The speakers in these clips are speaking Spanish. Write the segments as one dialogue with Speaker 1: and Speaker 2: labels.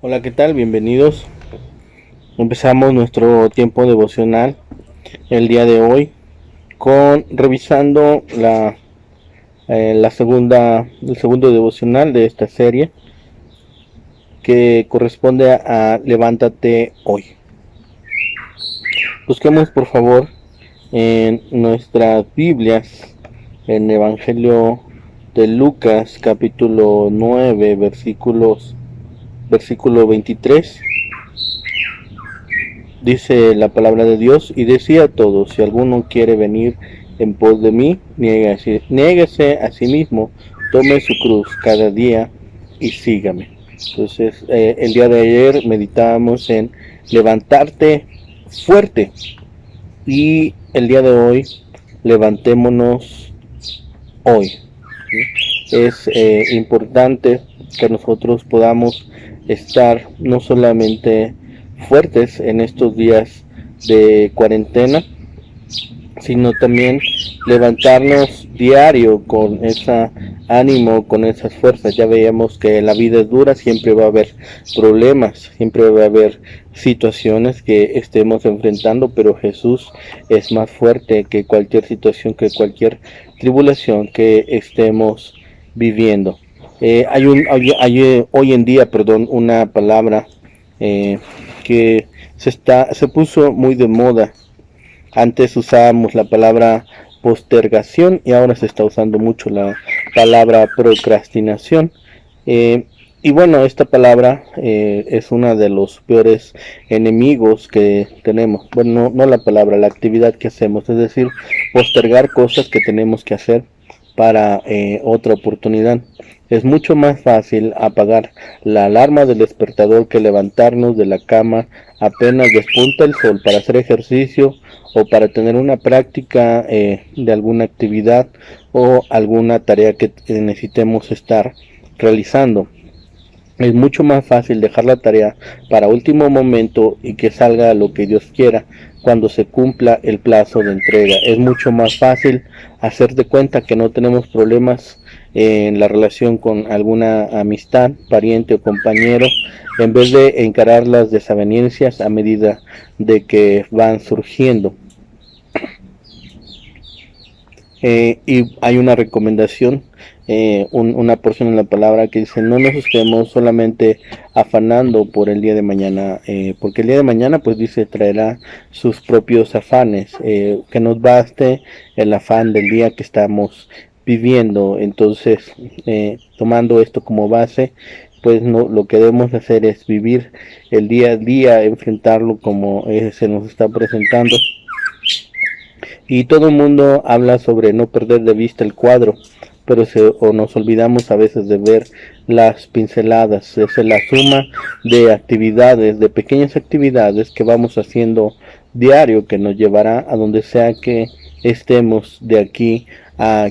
Speaker 1: Hola, ¿qué tal? Bienvenidos. Empezamos nuestro tiempo devocional el día de hoy con revisando el segundo devocional de esta serie que corresponde a Levántate hoy. Busquemos por favor en nuestras Biblias en Evangelio de Lucas capítulo 9 versículo 23. Dice la palabra de Dios, y decía a todos: si alguno quiere venir en pos de mí, niéguese a sí mismo, tome su cruz cada día y sígame. Entonces, el día de ayer meditábamos en levantarte fuerte, y el día de hoy, levantémonos hoy. Es importante que nosotros podamos estar no solamente fuertes en estos días de cuarentena, sino también levantarnos diario con ese ánimo, con esas fuerzas. Ya veíamos que la vida es dura, siempre va a haber problemas, siempre va a haber situaciones que estemos enfrentando, pero Jesús es más fuerte que cualquier situación, que cualquier tribulación que estemos viviendo. Hay hoy en día, una palabra que se puso muy de moda. Antes usábamos la palabra postergación y ahora se está usando mucho la palabra procrastinación. Eh, y bueno, esta palabra es una de los peores enemigos que tenemos. Bueno, no la palabra, la actividad que hacemos, es decir, postergar cosas que tenemos que hacer para otra oportunidad. Es mucho más fácil apagar la alarma del despertador que levantarnos de la cama apenas despunta el sol para hacer ejercicio o para tener una práctica de alguna actividad o alguna tarea que necesitemos estar realizando. Es mucho más fácil dejar la tarea para último momento y que salga lo que Dios quiera cuando se cumpla el plazo de entrega. Es mucho más fácil hacer de cuenta que no tenemos problemas en la relación con alguna amistad, pariente o compañero, en vez de encarar las desavenencias a medida de que van surgiendo. Y hay una recomendación, una porción en la palabra que dice: no nos estemos solamente afanando por el día de mañana, porque el día de mañana, pues dice, traerá sus propios afanes, que nos baste el afán del día que estamos viviendo. Entonces, tomando esto como base, pues no, lo que debemos hacer es vivir el día a día, enfrentarlo como se nos está presentando. Y todo el mundo habla sobre no perder de vista el cuadro, pero o nos olvidamos a veces de ver las pinceladas. Es la suma de actividades, de pequeñas actividades que vamos haciendo diario, que nos llevará a donde sea que estemos de aquí a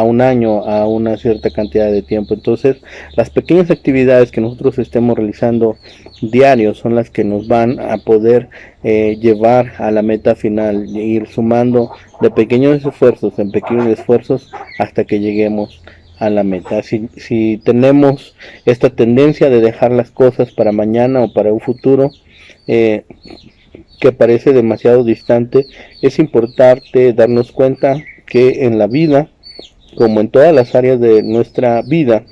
Speaker 1: un año, a una cierta cantidad de tiempo. Entonces, las pequeñas actividades que nosotros estemos realizando diario son las que nos van a poder llevar a la meta final, ir sumando de pequeños esfuerzos en pequeños esfuerzos hasta que lleguemos a la meta. Si tenemos esta tendencia de dejar las cosas para mañana o para un futuro que parece demasiado distante, es importante darnos cuenta que en la vida, como en todas las áreas de nuestra vida,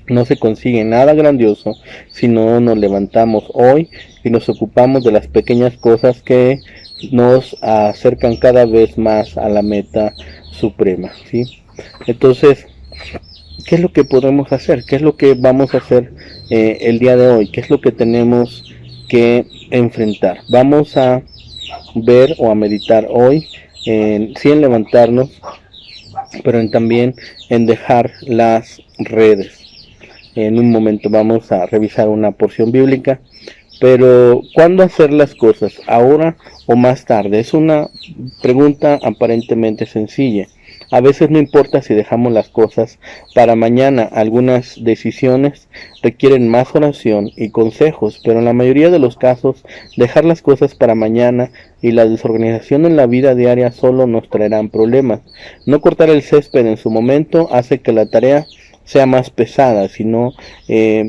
Speaker 1: no se consigue nada grandioso si no nos levantamos hoy y nos ocupamos de las pequeñas cosas que nos acercan cada vez más a la meta suprema, ¿sí? Entonces, ¿qué es lo que podemos hacer? ¿Qué es lo que vamos a hacer el día de hoy? ¿Qué es lo que tenemos que enfrentar? Vamos a ver o a meditar hoy sí en levantarnos, pero también en dejar las redes. En un momento vamos a revisar una porción bíblica, pero ¿cuándo hacer las cosas? ¿Ahora o más tarde? Es una pregunta aparentemente sencilla. A veces no importa si dejamos las cosas para mañana. Algunas decisiones requieren más oración y consejos, pero en la mayoría de los casos, dejar las cosas para mañana y la desorganización en la vida diaria solo nos traerán problemas. No cortar el césped en su momento hace que la tarea sea más pesada, sino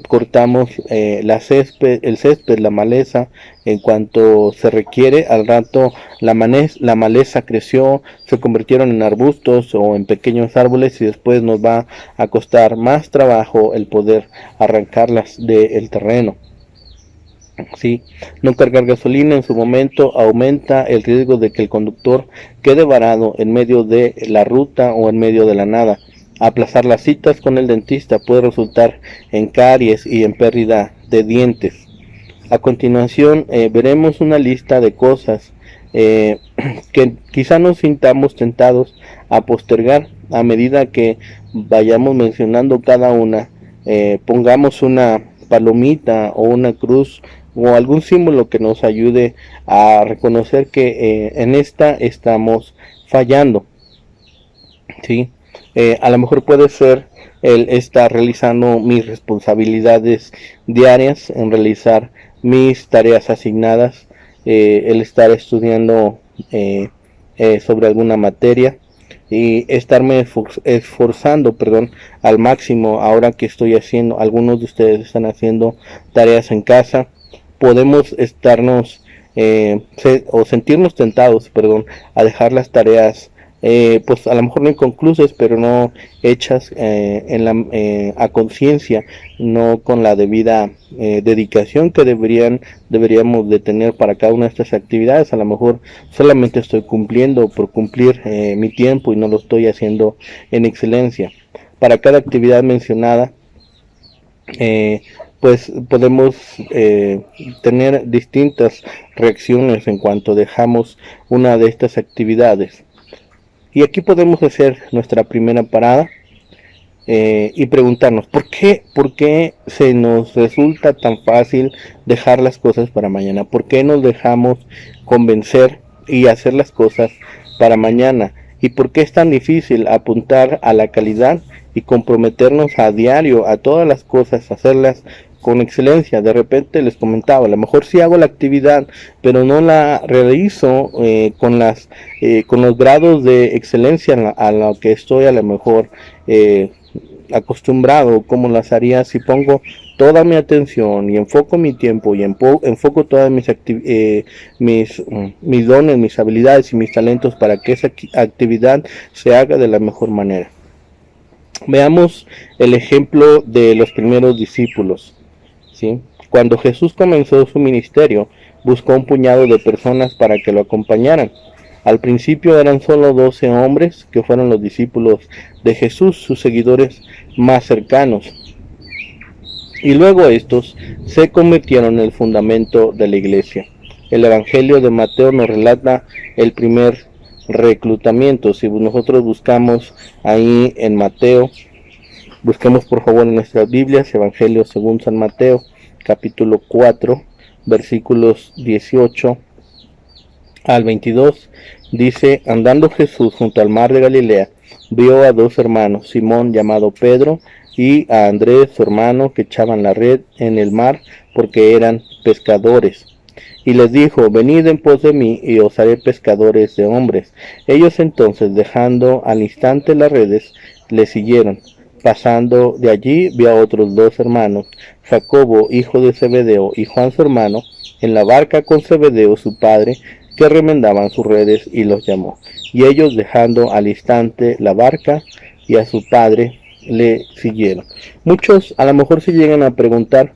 Speaker 1: cortamos el césped, la maleza, en cuanto se requiere. Al rato la maleza creció, se convirtieron en arbustos o en pequeños árboles, y después nos va a costar más trabajo el poder arrancarlas del terreno. Sí, no cargar gasolina en su momento aumenta el riesgo de que el conductor quede varado en medio de la ruta o en medio de la nada. Aplazar las citas con el dentista puede resultar en caries y en pérdida de dientes. A continuación veremos una lista de cosas que quizá nos sintamos tentados a postergar. A medida que vayamos mencionando cada una, pongamos una palomita o una cruz o algún símbolo que nos ayude a reconocer que en esta estamos fallando. ¿Sí? A lo mejor puede ser el estar realizando mis responsabilidades diarias, en realizar mis tareas asignadas, el estar estudiando sobre alguna materia y estarme esforzando, al máximo. Ahora que estoy haciendo, algunos de ustedes están haciendo tareas en casa, podemos estarnos o sentirnos tentados, a dejar las tareas pues a lo mejor no inconclusas, pero no hechas a conciencia, no con la debida dedicación que deberíamos de tener para cada una de estas actividades. A lo mejor solamente estoy cumpliendo por cumplir mi tiempo y no lo estoy haciendo en excelencia. Para cada actividad mencionada, pues podemos tener distintas reacciones en cuanto dejamos una de estas actividades. Y aquí podemos hacer nuestra primera parada y preguntarnos ¿por qué se nos resulta tan fácil dejar las cosas para mañana? ¿Por qué nos dejamos convencer y hacer las cosas para mañana? ¿Y por qué es tan difícil apuntar a la calidad y comprometernos a diario a todas las cosas, hacerlas con excelencia? De repente les comentaba, a lo mejor sí hago la actividad, pero no la realizo con los grados de excelencia a lo que estoy a lo mejor acostumbrado, como las haría si pongo toda mi atención y enfoco mi tiempo y enfoco todas mis dones, mis habilidades y mis talentos para que esa actividad se haga de la mejor manera. Veamos el ejemplo de los primeros discípulos. ¿Sí? Cuando Jesús comenzó su ministerio, buscó un puñado de personas para que lo acompañaran. Al principio eran solo 12 hombres, que fueron los discípulos de Jesús, sus seguidores más cercanos. Y luego estos se convirtieron en el fundamento de la iglesia. El Evangelio de Mateo nos relata el primer reclutamiento. Si nosotros buscamos ahí en Mateo, busquemos por favor en nuestras Biblias, Evangelio según San Mateo, capítulo 4, versículos 18 al 22, dice: andando Jesús junto al mar de Galilea, vio a dos hermanos, Simón llamado Pedro, y a Andrés su hermano, que echaban la red en el mar, porque eran pescadores. Y les dijo: venid en pos de mí, y os haré pescadores de hombres. Ellos entonces, dejando al instante las redes, le siguieron. Pasando de allí, vio a otros dos hermanos, Jacobo, hijo de Zebedeo, y Juan su hermano, en la barca con Zebedeo su padre, que remendaban sus redes, y los llamó. Y ellos, dejando al instante la barca y a su padre, le siguieron. Muchos a lo mejor se llegan a preguntar: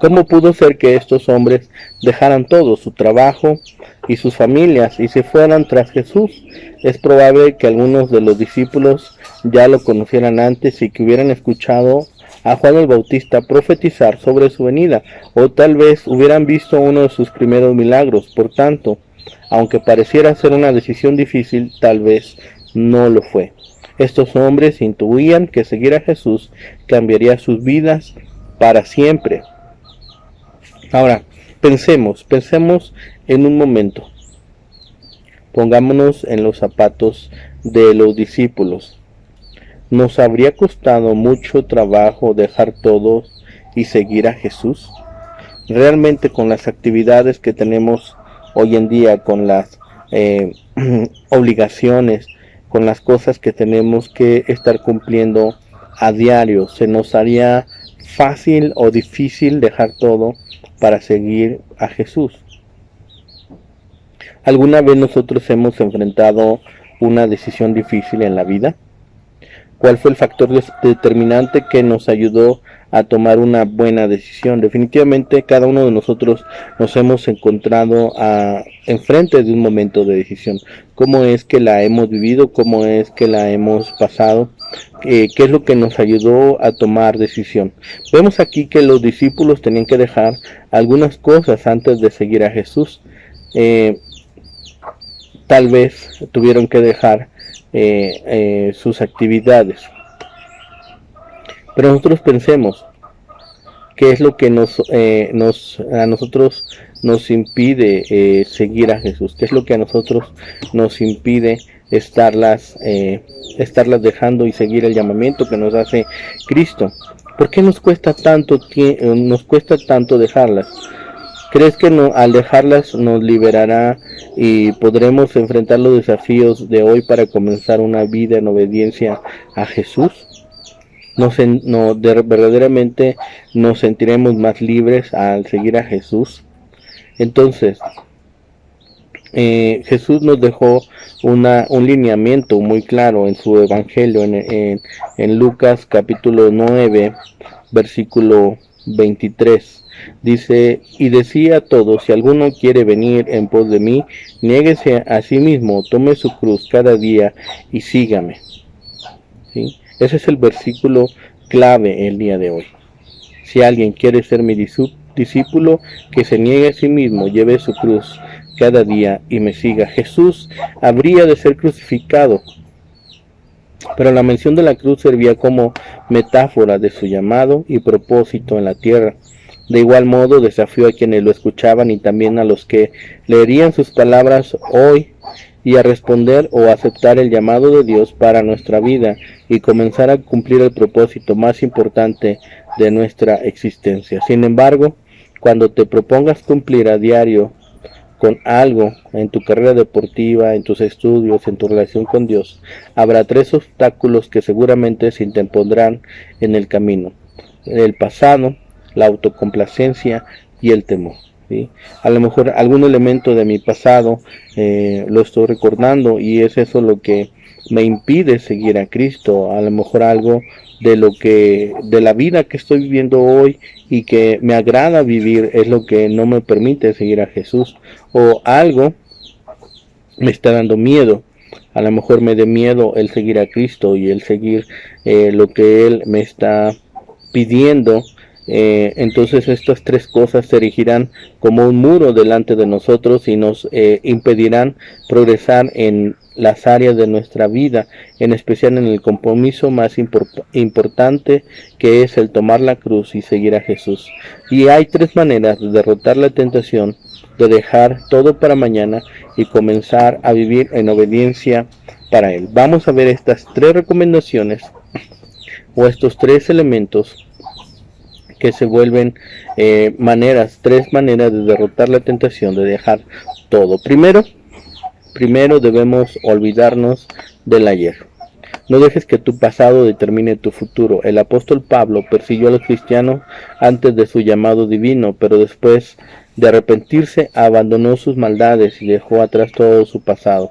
Speaker 1: ¿cómo pudo ser que estos hombres dejaran todo, su trabajo y sus familias, y se fueran tras Jesús? Es probable que algunos de los discípulos ya lo conocieran antes y que hubieran escuchado a Juan el Bautista profetizar sobre su venida, o tal vez hubieran visto uno de sus primeros milagros. Por tanto, aunque pareciera ser una decisión difícil, tal vez no lo fue. Estos hombres intuían que seguir a Jesús cambiaría sus vidas para siempre. Ahora, pensemos en un momento. Pongámonos en los zapatos de los discípulos. ¿Nos habría costado mucho trabajo dejar todo y seguir a Jesús? Realmente, con las actividades que tenemos hoy en día, con las obligaciones, con las cosas que tenemos que estar cumpliendo a diario? ¿Se nos haría fácil o difícil dejar todo para seguir a Jesús? ¿Alguna vez nosotros hemos enfrentado una decisión difícil en la vida? ¿Cuál fue el factor determinante que nos ayudó a tomar una buena decisión? Definitivamente cada uno de nosotros nos hemos encontrado enfrente de un momento de decisión. ¿Cómo es que la hemos vivido? ¿Cómo es que la hemos pasado? ¿Qué es lo que nos ayudó a tomar decisión? Vemos aquí que los discípulos tenían que dejar algunas cosas antes de seguir a Jesús. Tal vez tuvieron que dejar sus actividades. Pero nosotros pensemos, ¿qué es lo que a nosotros nos impide seguir a Jesús? ¿Qué es lo que a nosotros nos impide estarlas dejando y seguir el llamamiento que nos hace Cristo? ¿Por qué nos cuesta tanto dejarlas? ¿Crees que al dejarlas nos liberará y podremos enfrentar los desafíos de hoy para comenzar una vida en obediencia a Jesús? Verdaderamente nos sentiremos más libres al seguir a Jesús. Entonces, Jesús nos dejó un lineamiento muy claro en su evangelio, en Lucas capítulo 9, versículo 23. Dice, y decía a todos, si alguno quiere venir en pos de mí, niéguese a sí mismo, tome su cruz cada día y sígame. ¿Sí? Ese es el versículo clave el día de hoy. Si alguien quiere ser mi discípulo, que se niegue a sí mismo, lleve su cruz cada día y me siga. Jesús habría de ser crucificado, pero la mención de la cruz servía como metáfora de su llamado y propósito en la tierra. De igual modo desafió a quienes lo escuchaban y también a los que leerían sus palabras hoy y a responder o aceptar el llamado de Dios para nuestra vida y comenzar a cumplir el propósito más importante de nuestra existencia. Sin embargo, cuando te propongas cumplir a diario con algo en tu carrera deportiva, en tus estudios, en tu relación con Dios, habrá 3 obstáculos que seguramente se interpondrán en el camino: el pasado, la autocomplacencia y el temor. ¿Sí? A lo mejor algún elemento de mi pasado lo estoy recordando y es eso lo que me impide seguir a Cristo. A lo mejor algo de la vida que estoy viviendo hoy y que me agrada vivir es lo que no me permite seguir a Jesús, o algo me está dando miedo. A lo mejor me dé miedo el seguir a Cristo y el seguir lo que Él me está pidiendo. Entonces estas 3 cosas se erigirán como un muro delante de nosotros y nos impedirán progresar en las áreas de nuestra vida, en especial en el compromiso más importante, que es el tomar la cruz y seguir a Jesús. Y hay 3 maneras de derrotar la tentación de dejar todo para mañana y comenzar a vivir en obediencia para Él. Vamos a ver estas 3 recomendaciones o estos 3 elementos que se vuelven 3 maneras de derrotar la tentación de dejar todo. Primero debemos olvidarnos del ayer. No dejes que tu pasado determine tu futuro. El apóstol Pablo persiguió a los cristianos antes de su llamado divino, pero después de arrepentirse abandonó sus maldades y dejó atrás todo su pasado.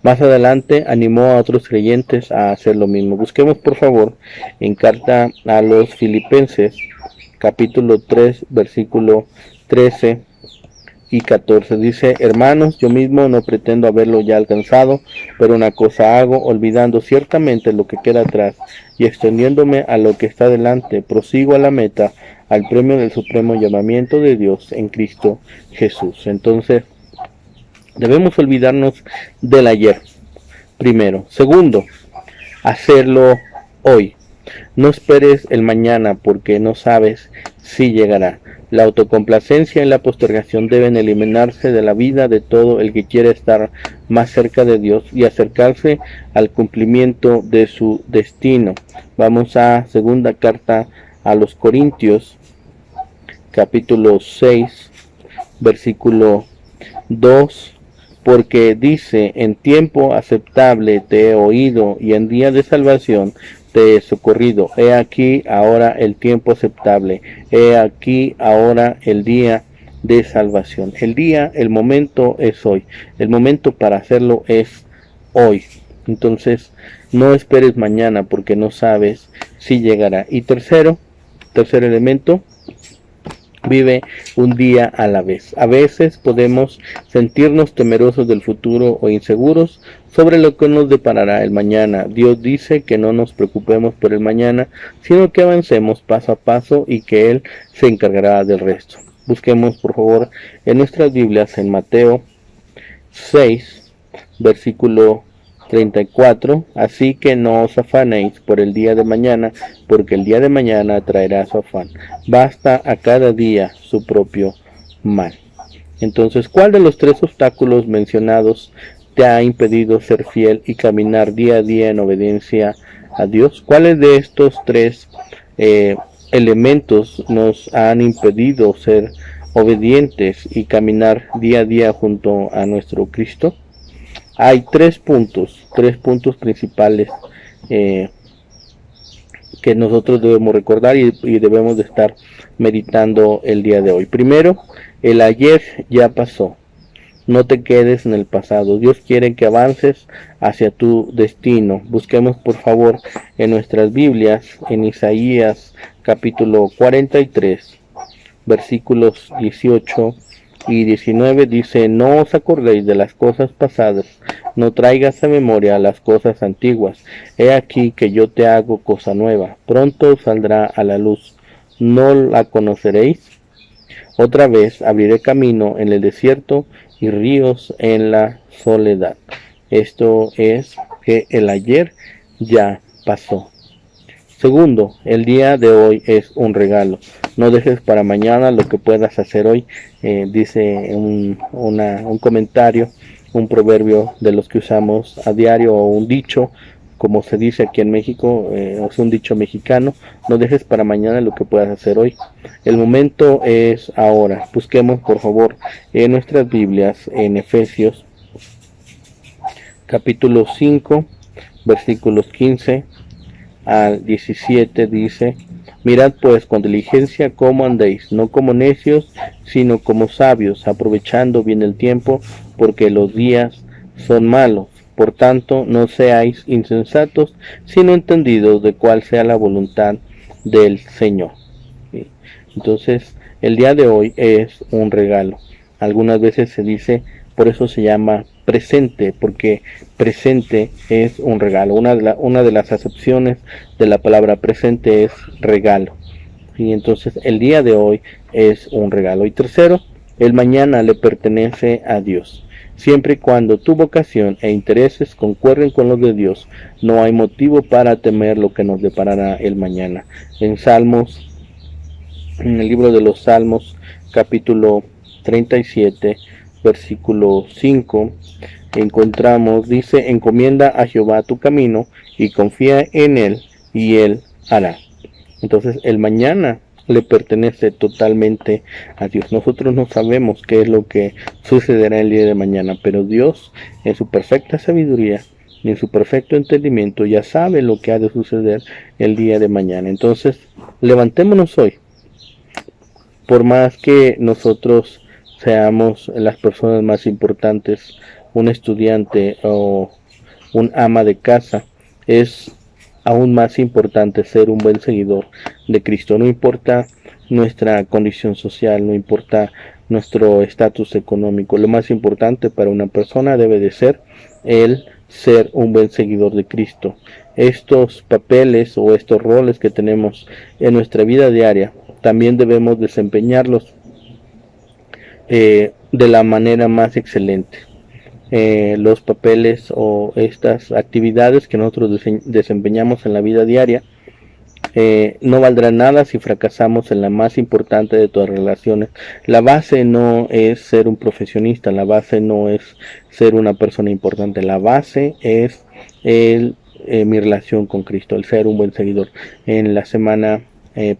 Speaker 1: Más adelante animó a otros creyentes a hacer lo mismo. Busquemos por favor en carta a los Filipenses capítulo 3, versículo 13 y 14. Dice, hermanos, yo mismo no pretendo haberlo ya alcanzado, pero una cosa hago, olvidando ciertamente lo que queda atrás y extendiéndome a lo que está delante, prosigo a la meta, al premio del supremo llamamiento de Dios en Cristo Jesús. Entonces, debemos olvidarnos del ayer, primero. Segundo, hacerlo hoy. No esperes el mañana porque no sabes si llegará. La autocomplacencia y la postergación deben eliminarse de la vida de todo el que quiere estar más cerca de Dios y acercarse al cumplimiento de su destino. Vamos a segunda carta a los Corintios, capítulo 6, versículo 2. Porque dice, en tiempo aceptable te he oído y en día de salvación te he socorrido. He aquí ahora el tiempo aceptable. He aquí ahora el día de salvación. El momento es hoy. El momento para hacerlo es hoy. Entonces, no esperes mañana porque no sabes si llegará. Y tercer elemento, vive un día a la vez. A veces podemos sentirnos temerosos del futuro o inseguros sobre lo que nos deparará el mañana. Dios dice que no nos preocupemos por el mañana, sino que avancemos paso a paso y que Él se encargará del resto. Busquemos por favor en nuestras Biblias en Mateo 6, versículo 34. Así que no os afanéis por el día de mañana, porque el día de mañana traerá su afán. Basta a cada día su propio mal. Entonces, ¿cuál de los tres obstáculos mencionados te ha impedido ser fiel y caminar día a día en obediencia a Dios? ¿Cuáles de estos tres elementos nos han impedido ser obedientes y caminar día a día junto a nuestro Cristo? Hay tres puntos principales que nosotros debemos recordar y debemos de estar meditando el día de hoy. Primero, el ayer ya pasó. No te quedes en el pasado. Dios quiere que avances hacia tu destino. Busquemos por favor en nuestras Biblias, en Isaías capítulo 43, versículos 18 y 19 dice: no os acordéis de las cosas pasadas, no traigas a memoria las cosas antiguas. He aquí que yo te hago cosa nueva, pronto saldrá a la luz. ¿No la conoceréis? Otra vez abriré camino en el desierto y ríos en la soledad. Esto es que el ayer ya pasó. Segundo, el día de hoy es un regalo. No dejes para mañana lo que puedas hacer hoy. Dice un comentario, un proverbio de los que usamos a diario, o un dicho, como se dice aquí en México, es un dicho mexicano: no dejes para mañana lo que puedas hacer hoy. El momento es ahora. Busquemos por favor en nuestras Biblias en Efesios capítulo 5, versículos 15 al 17 dice: mirad pues con diligencia cómo andéis, no como necios, sino como sabios, aprovechando bien el tiempo, porque los días son malos. Por tanto, no seáis insensatos, sino entendidos de cuál sea la voluntad del Señor. ¿Sí? Entonces, el día de hoy es un regalo. Algunas veces se dice, por eso se llama presente, porque presente es un regalo. Una de las acepciones de la palabra presente es regalo. Y entonces el día de hoy es un regalo. Y tercero, el mañana le pertenece a Dios. Siempre y cuando tu vocación e intereses concuerden con los de Dios, no hay motivo para temer lo que nos deparará el mañana. En el libro de los Salmos, capítulo 37, versículo 5, encontramos, dice: encomienda a Jehová tu camino y confía en él, y él hará. Entonces el mañana le pertenece totalmente a Dios. Nosotros no sabemos qué es lo que sucederá el día de mañana, pero Dios, en su perfecta sabiduría y en su perfecto entendimiento, ya sabe lo que ha de suceder el día de mañana. Entonces, levantémonos hoy. Por más que nosotros seamos las personas más importantes, un estudiante o un ama de casa, es aún más importante ser un buen seguidor de Cristo. No importa nuestra condición social, no importa nuestro estatus económico. Lo más importante para una persona debe de ser el ser un buen seguidor de Cristo. Estos papeles o estos roles que tenemos en nuestra vida diaria también debemos desempeñarlos de la manera más excelente. Los papeles o estas actividades que nosotros desempeñamos en la vida diaria no valdrán nada si fracasamos en la más importante de todas las relaciones. La base no es ser un profesionista, la base no es ser una persona importante, la base es mi relación con Cristo, el ser un buen seguidor. En la semana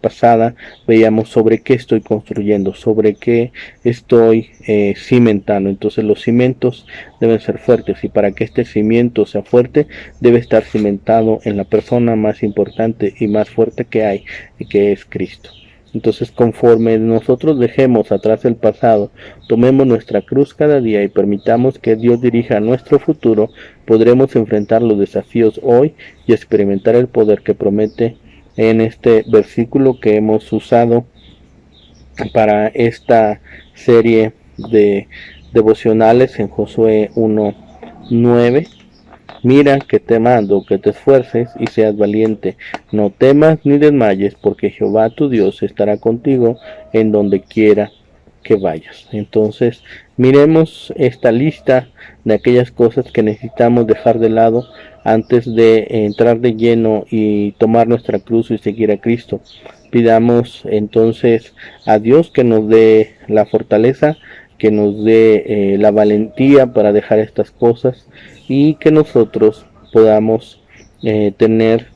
Speaker 1: pasada veíamos sobre qué estoy construyendo, sobre qué estoy cimentando. Entonces los cimientos deben ser fuertes, y para que este cimiento sea fuerte debe estar cimentado en la persona más importante y más fuerte que hay, que es Cristo. Entonces, conforme nosotros dejemos atrás el pasado, tomemos nuestra cruz cada día y permitamos que Dios dirija nuestro futuro, podremos enfrentar los desafíos hoy y experimentar el poder que promete en este versículo que hemos usado para esta serie de devocionales en Josué 1:9. Mira que te mando que te esfuerces y seas valiente, no temas ni desmayes, porque Jehová tu Dios estará contigo en donde quiera que vayas. Entonces, miremos esta lista de aquellas cosas que necesitamos dejar de lado antes de entrar de lleno y tomar nuestra cruz y seguir a Cristo. Pidamos entonces a Dios que nos dé la fortaleza, que nos dé la valentía para dejar estas cosas, y que nosotros podamos tener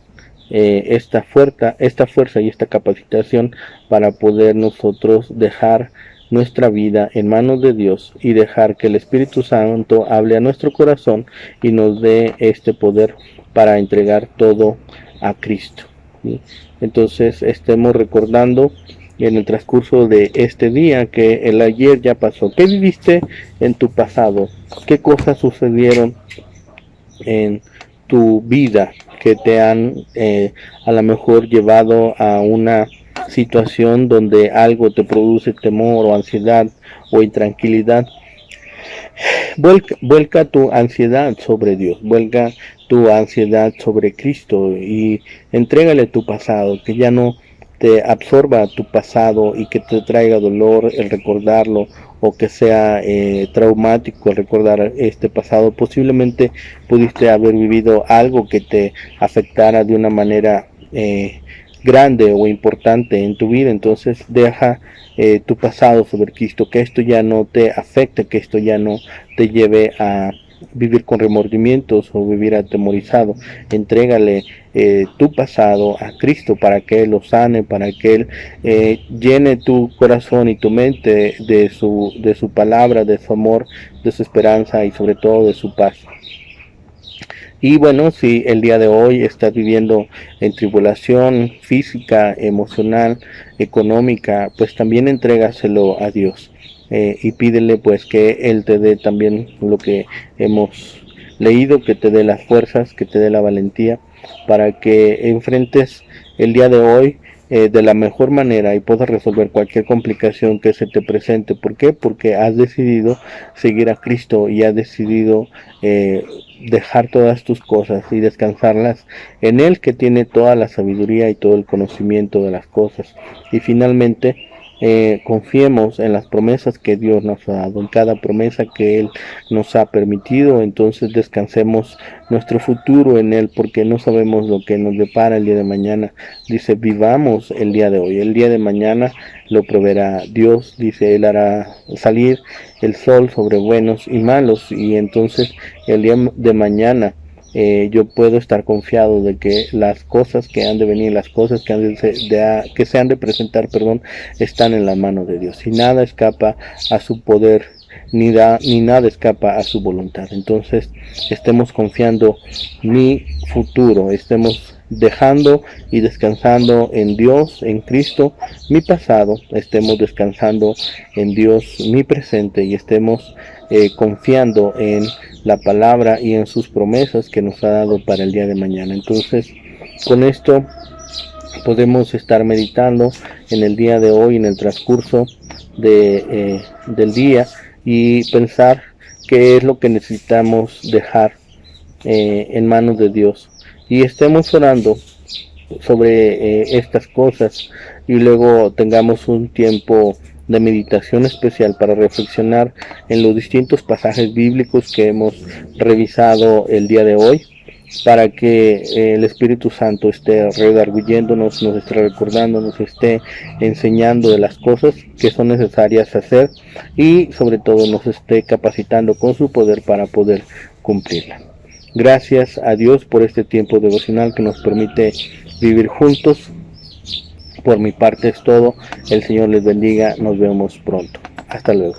Speaker 1: esta fuerza y esta capacitación para poder nosotros dejar nuestra vida en manos de Dios y dejar que el Espíritu Santo hable a nuestro corazón y nos dé este poder para entregar todo a Cristo, ¿sí? Entonces estemos recordando en el transcurso de este día que el ayer ya pasó. ¿Qué viviste en tu pasado? ¿Qué cosas sucedieron en tu vida que te han a lo mejor llevado a una situación donde algo te produce temor o ansiedad o intranquilidad? Vuelca tu ansiedad sobre Dios, vuelca tu ansiedad sobre Cristo y entrégale tu pasado, que ya no te absorba tu pasado y que te traiga dolor el recordarlo, o que sea traumático el recordar este pasado. Posiblemente pudiste haber vivido algo que te afectara de una manera grande o importante en tu vida. Entonces deja tu pasado sobre Cristo, que esto ya no te afecte, que esto ya no te lleve a vivir con remordimientos o vivir atemorizado. Entrégale tu pasado a Cristo para que Él lo sane, para que Él llene tu corazón y tu mente de su palabra, de su amor, de su esperanza y sobre todo de su paz. Y bueno, si el día de hoy estás viviendo en tribulación física, emocional, económica, pues también entrégaselo a Dios. Y pídele pues que Él te dé también lo que hemos leído, que te dé las fuerzas, que te dé la valentía para que enfrentes el día de hoy de la mejor manera y puedas resolver cualquier complicación que se te presente. ¿Por qué? Porque has decidido seguir a Cristo y has decidido dejar todas tus cosas y descansarlas en Él, que tiene toda la sabiduría y todo el conocimiento de las cosas. Y finalmente confiemos en las promesas que Dios nos ha dado, en cada promesa que Él nos ha permitido. Entonces descansemos nuestro futuro en Él, porque no sabemos lo que nos depara el día de mañana. Dice, vivamos el día de hoy, el día de mañana lo proveerá Dios. Dice, Él hará salir el sol sobre buenos y malos, y entonces el día de mañana yo puedo estar confiado de que las cosas que han de venir, las cosas que se han de presentar, están en la mano de Dios, y nada escapa a su poder, ni nada escapa a su voluntad. Entonces estemos confiando mi futuro, estemos dejando y descansando en Dios, en Cristo, mi pasado, estemos descansando en Dios, mi presente, y estemos confiando en la palabra y en sus promesas que nos ha dado para el día de mañana. Entonces, con esto podemos estar meditando en el día de hoy, en el transcurso del día, y pensar qué es lo que necesitamos dejar en manos de Dios, y estemos orando sobre estas cosas, y luego tengamos un tiempo de meditación especial para reflexionar en los distintos pasajes bíblicos que hemos revisado el día de hoy, para que el Espíritu Santo esté redarguyéndonos, nos esté recordando, nos esté enseñando de las cosas que son necesarias hacer, y sobre todo nos esté capacitando con su poder para poder cumplirla. Gracias a Dios por este tiempo devocional que nos permite vivir juntos Por mi parte es todo. El Señor les bendiga. Nos vemos pronto. Hasta luego.